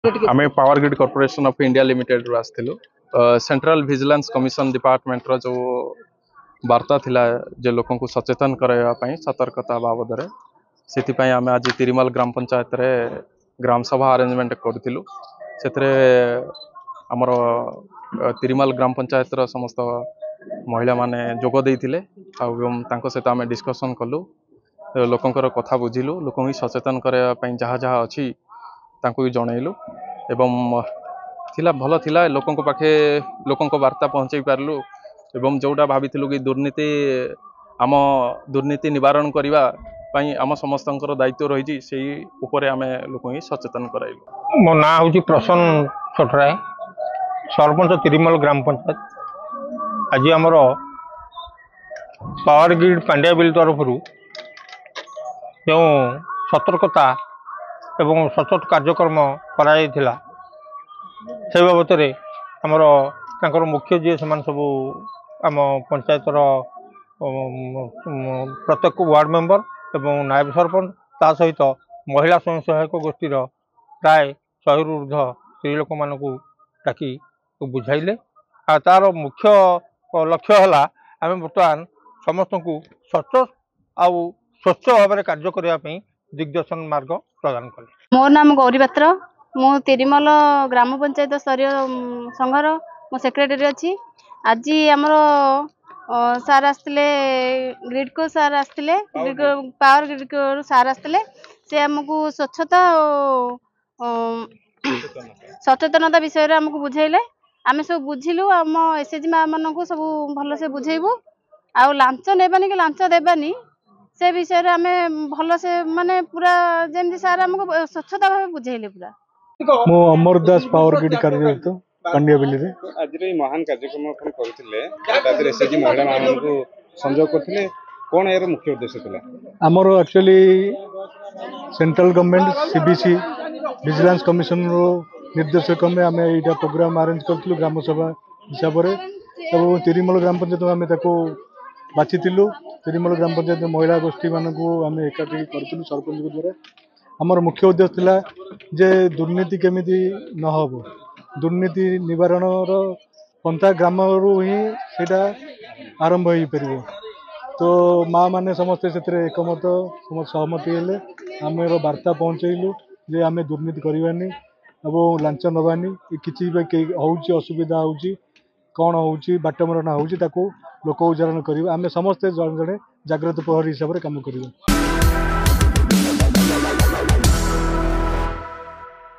आम power grid corporation of India limited रू आसलु central vigilance commission department रो जो वार्ता थिला जे लोक को सचेतन करने सतर्कता बाबद से आम आज तिरिमल ग्राम पंचायत रे ग्राम सभा अरेंजमेंट करूँ से आमर तिरिमल ग्राम पंचायत रो समस्त महिला माने जोग देइथिले सहित आम डिस्कसन कलु लोकंकर कथा बुझिलु लोक सचेतन करने जहाँ जहाँ अच्छी तांको जनइलु एवं थिला भल थिला लोकंक पाखे लोकंक वार्ता पहुँचे पारलु एवं जोटा भाविलु कि दुर्नीति आम दुर्नीति निवारण करने आम समस्त दायित्व रही से उपरे आम लोक सचेतन कराइलु। मो ना हूँ प्रसन्न छोटराय सरपंच तिरिमल ग्राम पंचायत। आज आमर पावर ग्रिड पांड्या बिल तरफ जो सतर्कता एवं सचोट कार्यक्रम करा से बाबत आमर मुख्य जी से सब आम पंचायतर प्रत्येक वार्ड मेंबर एवं नायब सरपंच ता सहित महिला स्वयं सहायक गोष्ठीर प्राय 100 रु ऊर्ध्व स्त्री लोक मान डाकी बुझाइले आ तार मुख्य लक्ष्य है आम बर्तमान समस्त को सचोट आउ स्वच्छ भाव में कार्य करने दिग्दर्शन मार्ग प्रदान कले। मोर नाम गौरी पात्र मु तिरिमल ग्राम पंचायत स्तरीय संघर मो सेक्रेटरी अच्छी। आज आमर सार आसते ग्रिड को सार आसते पावर ग्रिड को सार आसते से आमको स्वच्छता सचेतनता विषय रे आमको बुझेले आम सब बुझिलु आम एसएचजी माँ मान सब भल से बुझेबू आ लांच नेबानी कि लांच देबानी से विषय रे आम भल से माने पूरा जेमती सार आमको स्वच्छता भाव बुझेले पूरा। मो अमर दास पावर ग्रिड कार्यरत पांड्या बिल रे आज महान कार्यक्रम अपन करथिले एसएचजी महिला मान को संजोग करथिले कोन एरो मुख्य उद्देश्य थिला हमर actually central government CBC vigilance commission रो निर्देशक में आम एटा प्रोग्राम अरेंज करथिलु ग्राम सभा हिसाब रे तब तिरिमल ग्राम पंचायत आम ताको बाछिथिलु तिरिमल ग्राम पंचायत महिला गोष्ठी मान को आम एकाठी करथिलु सरपंच को द्वारा हमर मुख्य उद्देश्य थिला जे दुर्नीति केमिति न हो दुर्नीति निवारण पंथा ग्राम रू ही सेटा आरंभ हो पार तो माँ मैंने समस्ते से एकमत सहमति हेले आम वार्ता पहुँचेलु जे आम दुर्नीति करवानी और लांच नबानी किसी हूँ असुविधा हो कौन हूँ बाटमरना हो लोक उच्चारण कर आम समस्ते जड़े जड़े जाग्रत प्रहरी हिसाब से कम कर।